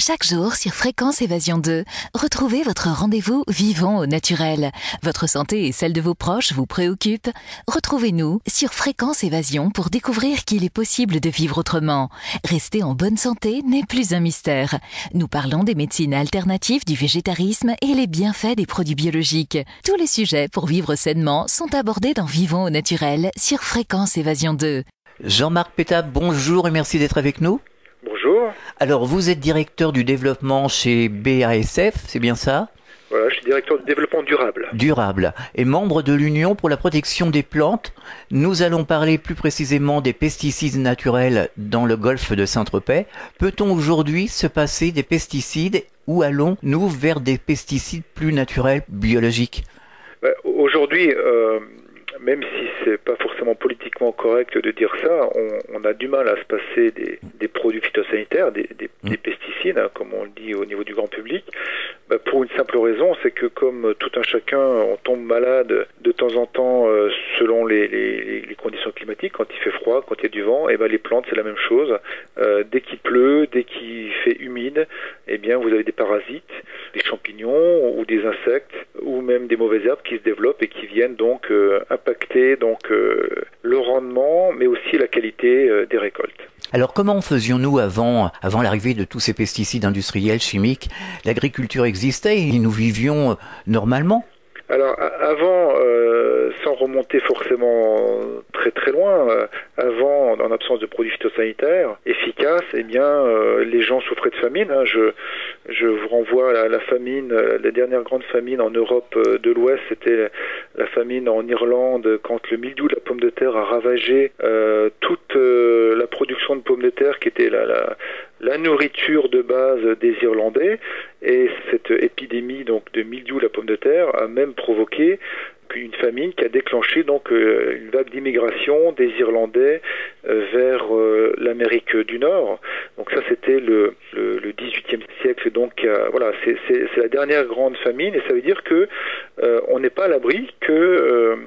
Chaque jour sur Fréquence Évasion 2, retrouvez votre rendez-vous vivant au naturel. Votre santé et celle de vos proches vous préoccupent? Retrouvez-nous sur Fréquence Évasion pour découvrir qu'il est possible de vivre autrement. Rester en bonne santé n'est plus un mystère. Nous parlons des médecines alternatives, du végétarisme et les bienfaits des produits biologiques. Tous les sujets pour vivre sainement sont abordés dans Vivons au naturel sur Fréquence Évasion 2. Jean-Marc Pétat, bonjour et merci d'être avec nous. Bonjour. Alors, vous êtes directeur du développement chez BASF, c'est bien ça? Voilà, je suis directeur du développement durable. Durable. Et membre de l'Union pour la protection des plantes. Nous allons parler plus précisément des pesticides naturels dans le golfe de Saint-Tropez. Peut-on aujourd'hui se passer des pesticides ou allons-nous vers des pesticides plus naturels, biologiques? Aujourd'hui, même si c'est pas forcément politiquement correct de dire ça, on a du mal à se passer des produits phytosanitaires, des pesticides, hein, comme on le dit au niveau du grand public, pour une simple raison, c'est que comme tout un chacun, on tombe malade de temps en temps selon les conditions climatiques, quand il fait froid, quand il y a du vent, et les plantes c'est la même chose. Dès qu'il pleut, dès qu'il fait humide, eh bien vous avez des parasites, des champignons ou des insectes ou même des mauvaises herbes qui se développent et qui viennent donc impacter le rendement, mais aussi la qualité des récoltes. Alors comment faisions-nous avant l'arrivée de tous ces pesticides industriels, chimiques? L'agriculture existait et nous vivions normalement? Alors avant, sans remonter forcément très très loin, avant, en absence de produits phytosanitaires efficaces, eh bien les gens souffraient de famine. Hein. Je vous renvoie à la famine, la dernière grande famine en Europe de l'Ouest, c'était la famine en Irlande quand le mildiou de la pomme de terre a ravagé toute la production de pommes de terre qui était la nourriture de base des Irlandais. Et cette épidémie donc de mildiou de la pomme de terre a même provoqué une famine qui a déclenché donc une vague d'immigration des Irlandais vers l'Amérique du Nord. Donc ça c'était le XVIIIe siècle. Donc voilà, c'est la dernière grande famine et ça veut dire que on n'est pas à l'abri que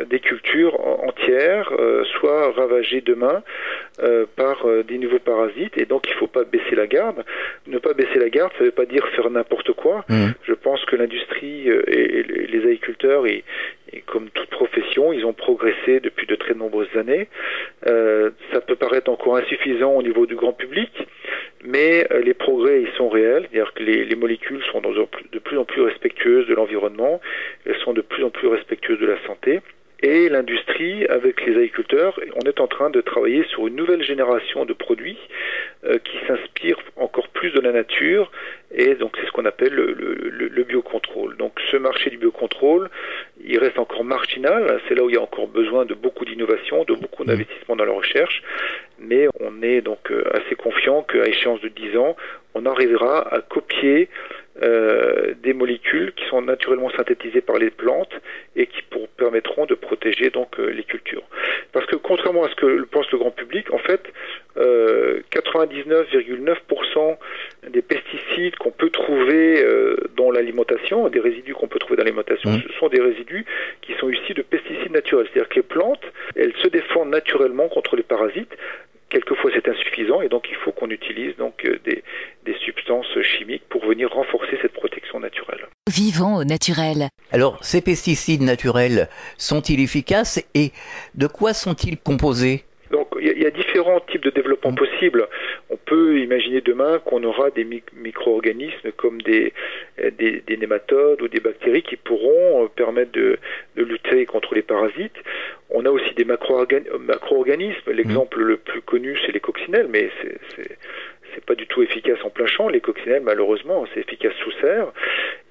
des cultures entières soient ravagées demain par des nouveaux parasites, et donc il ne faut pas baisser la garde. Ne pas baisser la garde, ça ne veut pas dire faire n'importe quoi. Je pense que l'industrie et les agriculteurs, et comme toute profession, ils ont progressé depuis de très nombreuses années. Ça peut paraître encore insuffisant au niveau du grand public, mais les progrès ils sont réels, c'est-à-dire que les molécules sont de plus en plus respectueuses de l'environnement, elles sont de plus en plus respectueuses de la santé. Et l'industrie, avec les agriculteurs, on est en train de travailler sur une nouvelle génération de produits qui s'inspirent encore plus de la nature, et donc c'est ce qu'on appelle le biocontrôle. Donc ce marché du biocontrôle, il reste encore marginal, c'est là où il y a encore besoin de beaucoup d'innovation, de beaucoup d'investissement dans la recherche, mais on est donc assez confiant qu'à échéance de 10 ans, on arrivera à copier des molécules qui sont naturellement synthétisées par les plantes et qui permettront de protéger donc les cultures. Parce que contrairement à ce que pense le grand public, en fait, 99,9% des pesticides qu'on peut trouver dans l'alimentation, des résidus qu'on peut trouver dans l'alimentation, ce sont des résidus qui sont issus de pesticides naturels. C'est-à-dire que les plantes, elles se défendent naturellement contre les parasites. Quelquefois c'est insuffisant et donc il faut qu'on utilise donc des substances chimiques pour venir renforcer cette protection naturelle. Vivons au naturel. Alors ces pesticides naturels sont-ils efficaces et de quoi sont-ils composés? Donc il y a différents types de développement possibles. On peut imaginer demain qu'on aura des micro-organismes comme des nématodes ou des bactéries qui pourront permettre de lutter contre les parasites. On a aussi des macro-organismes. L'exemple le plus connu, c'est les coccinelles, mais c'est pas du tout efficace en plein champ. Les coccinelles, malheureusement, c'est efficace sous serre.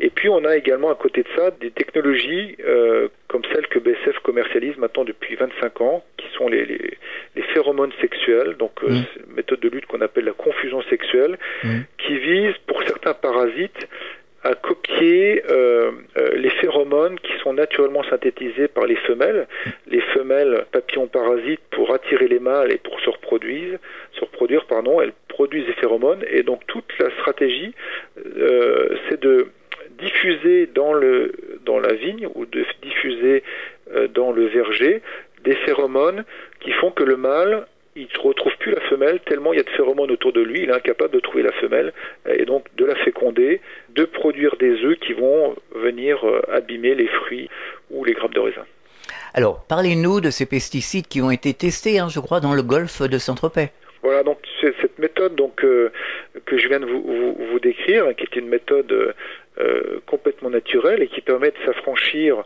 Et puis, on a également à côté de ça des technologies comme celles que BASF commercialise maintenant depuis 25 ans, qui sont les phéromones sexuels, donc c'est une méthode de lutte qu'on appelle la confusion sexuelle, qui vise, pour certains parasites, à copier les phéromones qui sont naturellement synthétisés par les femelles papillons parasites pour attirer les mâles et pour se reproduire, elles produisent des phéromones, et donc toute la stratégie c'est de diffuser dans la vigne ou de diffuser dans le verger des phéromones qui font que le mâle il ne retrouve plus la femelle tellement il y a de phéromones autour de lui, il est incapable de trouver la femelle et donc de la féconder, de produire des œufs qui vont venir abîmer les fruits ou les grappes de raisin. Alors, parlez-nous de ces pesticides qui ont été testés, je crois, dans le golfe de Saint-Tropez. Voilà, donc c'est cette méthode que je viens de vous décrire, qui est une méthode complètement naturelle et qui permet de s'affranchir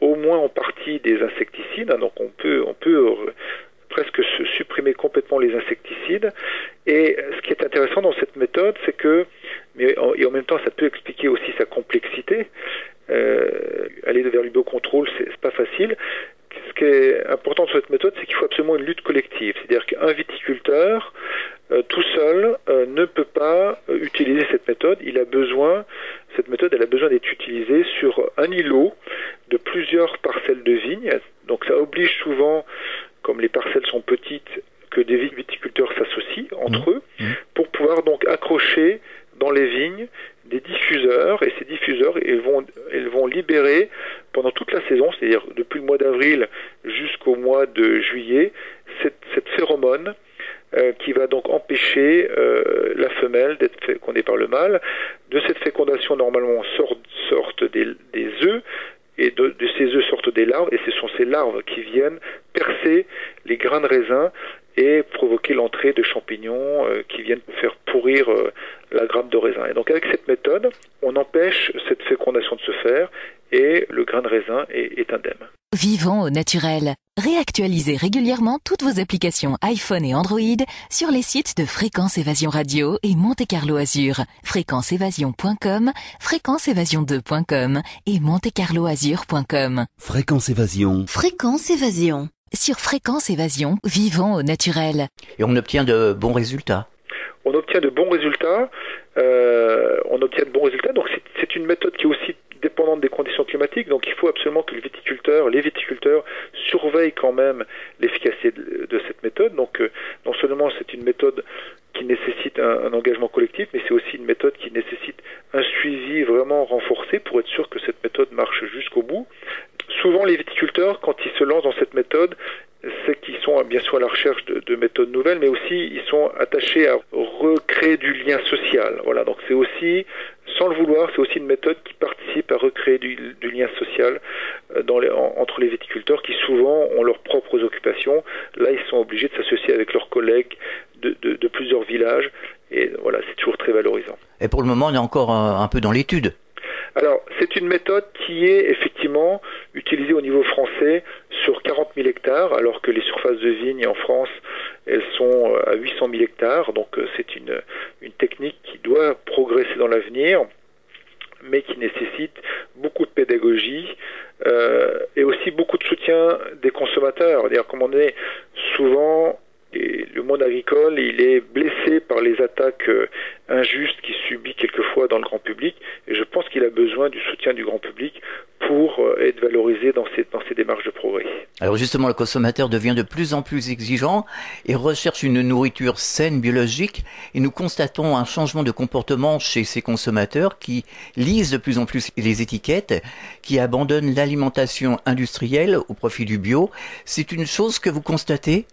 au moins en partie des insecticides. Donc on peut presque supprimer complètement les insecticides. Et ce qui est intéressant dans cette méthode, c'est que, et en même temps ça peut expliquer aussi sa complexité, aller vers le biocontrôle, c'est pas facile. Ce qui est important dans cette méthode, c'est qu'il faut absolument une lutte collective. C'est-à-dire qu'un viticulteur, tout seul, ne peut pas utiliser cette méthode. Cette méthode, elle a besoin d'être utilisée sur un îlot de plusieurs parcelles de vignes. Donc ça oblige souvent, comme les parcelles sont petites, que des viticulteurs s'associent entre eux pour pouvoir donc accrocher dans les vignes des diffuseurs, et ces diffuseurs, ils vont libérer pendant toute la saison, c'est-à-dire depuis le mois d'avril jusqu'au mois de juillet, cette phéromone qui va donc empêcher la femelle d'être fécondée par le mâle. De cette fécondation, normalement, sortent des œufs, et de ces œufs sortent des larves, et ce sont ces larves qui viennent percer les grains de raisin et provoquer l'entrée de champignons qui viennent faire pourrir la grappe de raisin. Et donc avec cette méthode, on empêche cette fécondation de se faire et le grain de raisin est indemne. Vivons au naturel. Réactualisez régulièrement toutes vos applications iPhone et Android sur les sites de Fréquence Évasion Radio et Monte Carlo Azur. fréquenceévasion.com, fréquenceévasion2.com et montecarloazur.com. Fréquence Évasion. Fréquence Évasion. Sur Fréquence Évasion, vivons au naturel. Et on obtient de bons résultats. On obtient de bons résultats. Donc c'est une méthode qui est aussi dépendante des conditions climatiques. Donc il faut absolument que les viticulteurs surveillent quand même l'efficacité de cette méthode. Donc non seulement c'est une méthode qui nécessite un engagement collectif, mais c'est aussi une méthode qui nécessite un suivi vraiment renforcé pour être sûr que cette méthode marche jusqu'au bout. Souvent les viticulteurs, quand ils se lancent dans cette méthode, c'est qu'ils sont bien sûr à la recherche de méthodes nouvelles, mais aussi ils sont attachés à recréer du lien social. Voilà, donc c'est aussi, sans le vouloir, c'est aussi une méthode qui participe à recréer du lien social entre les viticulteurs qui souvent ont leurs propres occupations. Là, ils sont obligés de s'associer avec leurs collègues de plusieurs villages, et voilà, c'est toujours très valorisant. Et pour le moment, on est encore un peu dans l'étude. Alors, c'est une méthode qui est effectivement utilisée au niveau français sur 40 000 hectares, alors que les surfaces de vignes en France, elles sont à 800 000 hectares. Donc, c'est une technique qui doit progresser dans l'avenir, mais qui nécessite beaucoup de pédagogie et aussi beaucoup de soutien des consommateurs. C'est-à-dire, comme on est souvent... Et le monde agricole, il est blessé par les attaques injustes qu'il subit quelquefois dans le grand public, et je pense qu'il a besoin du soutien du grand public pour être valorisé dans ces démarches de progrès. Alors justement, le consommateur devient de plus en plus exigeant et recherche une nourriture saine, biologique, et nous constatons un changement de comportement chez ces consommateurs qui lisent de plus en plus les étiquettes, qui abandonnent l'alimentation industrielle au profit du bio. C'est une chose que vous constatez ?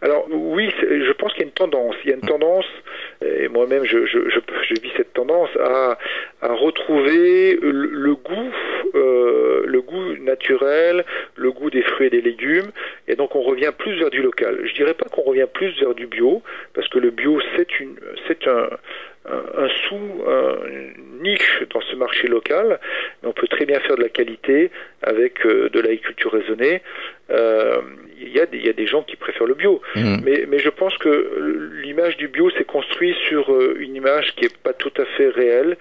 Alors oui, je pense qu'il y a une tendance. Il y a une tendance, et moi-même je vis cette tendance à retrouver le goût naturel, le goût des fruits et des légumes, et donc on revient plus vers du local. Je dirais pas qu'on revient plus vers du bio, parce que le bio c'est une niche dans ce marché local, mais on peut très bien faire de la qualité avec de l'agriculture raisonnée. Il y a des gens qui préfèrent le bio, mais je pense que l'image du bio s'est construite sur une image qui est pas tout à fait réelle.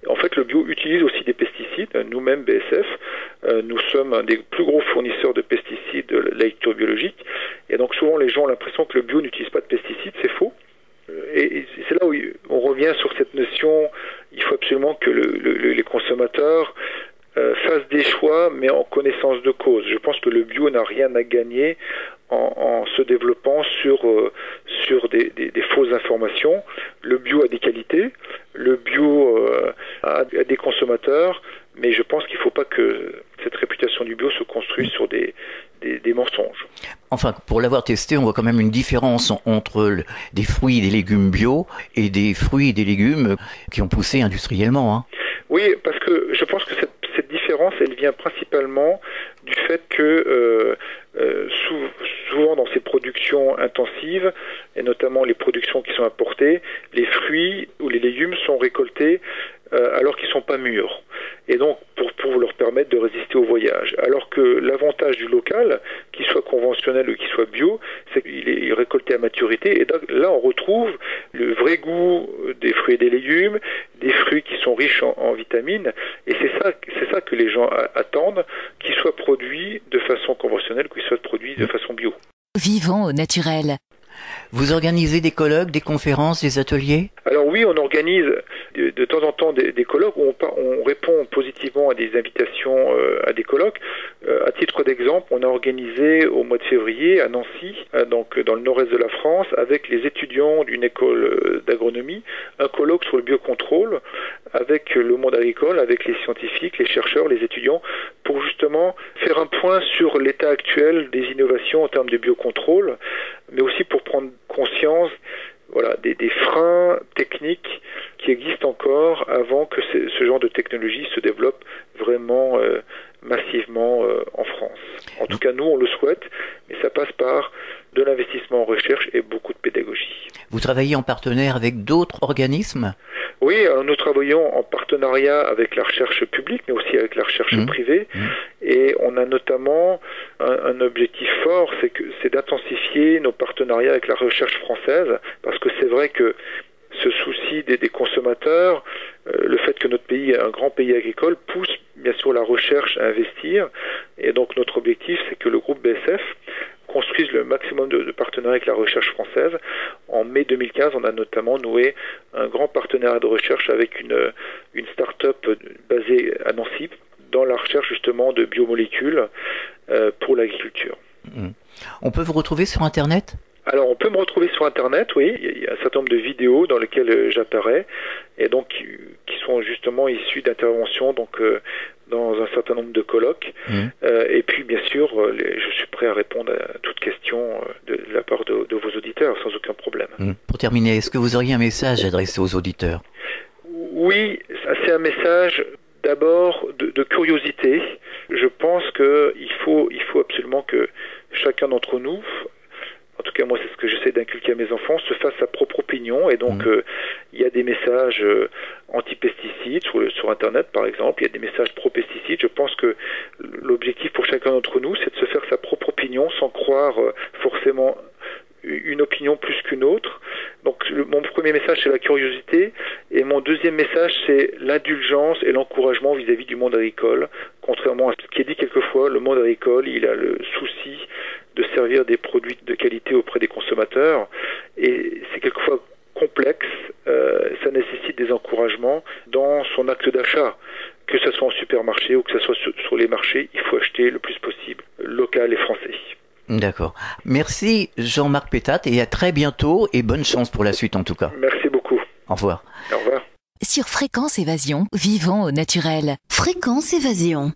En fait, le bio utilise aussi des pesticides. Nous-mêmes, BSF, nous sommes un des plus gros fournisseurs de pesticides de l'agriculture biologique, et donc souvent les gens ont l'impression que le bio n'utilise pas de pesticides. C'est faux. Et c'est là où on revient sur cette notion, il faut absolument que les consommateurs fassent des choix, mais en connaissance de cause. Je pense que le bio n'a rien à gagner en se développant sur des fausses informations. Le bio a des qualités, le bio a des consommateurs, mais je pense qu'il ne faut pas que cette réputation du bio se construise sur des mensonges. Enfin, pour l'avoir testé, on voit quand même une différence entre des fruits et des légumes bio et des fruits et des légumes qui ont poussé industriellement. Hein. Oui, parce que je pense que cette différence, elle vient principalement du fait que souvent dans ces productions intensives, et notamment les productions qui sont importées, les fruits ou les légumes sont récoltés alors qu'ils ne sont pas mûrs. Et donc pour leur permettre de résister au voyage. Alors que l'avantage du local, qu'il soit conventionnel ou qu'il soit bio, c'est qu'il est récolté à maturité. Et donc, là, on retrouve le vrai goût des fruits et des légumes, des fruits qui sont riches en vitamines. Et c'est ça que les gens attendent, qu'ils soient produits de façon conventionnelle, qu'ils soient produits de façon bio. Vivons au naturel. Vous organisez des colloques, des conférences, des ateliers ? Alors oui, on organise de temps en temps des colloques où on répond positivement à des invitations à des colloques. À titre d'exemple, on a organisé au mois de février à Nancy, donc dans le nord-est de la France, avec les étudiants d'une école d'agronomie, un colloque sur le biocontrôle avec le monde agricole, avec les scientifiques, les chercheurs, les étudiants, pour justement faire un point sur l'état actuel des innovations en termes de biocontrôle, mais aussi pour prendre conscience des freins techniques qui existent encore avant que ce genre de technologie se développe vraiment massivement en France. En tout cas, nous, on le souhaite, mais ça passe par de l'investissement en recherche et beaucoup de pédagogie. Vous travaillez en partenaire avec d'autres organismes ? Oui, nous travaillons en partenariat avec la recherche publique, mais aussi avec la recherche privée. Et on a notamment un objectif fort, c'est d'intensifier nos partenariats avec la recherche française, parce que c'est vrai que ce souci des consommateurs, le fait que notre pays est un grand pays agricole, pousse bien sûr la recherche à investir. Et donc notre objectif, c'est que le groupe BSF construise le maximum de partenariats avec la recherche française. En mai 2015, on a notamment noué un grand partenariat de recherche avec une start-up basée à Nancy, dans la recherche justement de biomolécules pour l'agriculture. On peut vous retrouver sur Internet ? Alors, on peut me retrouver sur Internet, oui. Il y a un certain nombre de vidéos dans lesquelles j'apparais, et donc qui sont justement issues d'interventions dans un certain nombre de colloques. Et puis, bien sûr, je suis prêt à répondre à toute question de la part de vos auditeurs, sans aucun problème. Pour terminer, est-ce que vous auriez un message adressé aux auditeurs ? Oui, c'est un message d'abord de curiosité. Je pense qu'il faut absolument que chacun d'entre nous, en tout cas moi c'est ce que j'essaie d'inculquer à mes enfants, se fasse sa propre opinion. Et donc il y a des messages anti-pesticides sur Internet par exemple, il y a des messages pro-pesticides. Je pense que l'objectif pour chacun d'entre nous, c'est de se faire sa propre opinion sans croire forcément une opinion plus qu'une autre. Donc mon premier message, c'est la curiosité, et mon deuxième message, c'est l'indulgence et l'encouragement vis-à-vis du monde agricole. Contrairement à ce qui est dit quelquefois, le monde agricole, il a le souci de servir des produits de qualité auprès des consommateurs, et c'est quelquefois complexe, ça nécessite des encouragements dans son acte d'achat. Que ce soit en supermarché ou que ce soit sur les marchés, il faut acheter le plus possible local et français. D'accord. Merci Jean-Marc Pétat, et à très bientôt, et bonne chance pour la suite en tout cas. Merci beaucoup. Au revoir. Au revoir. Sur Fréquence Évasion, vivons au naturel. Fréquence Évasion.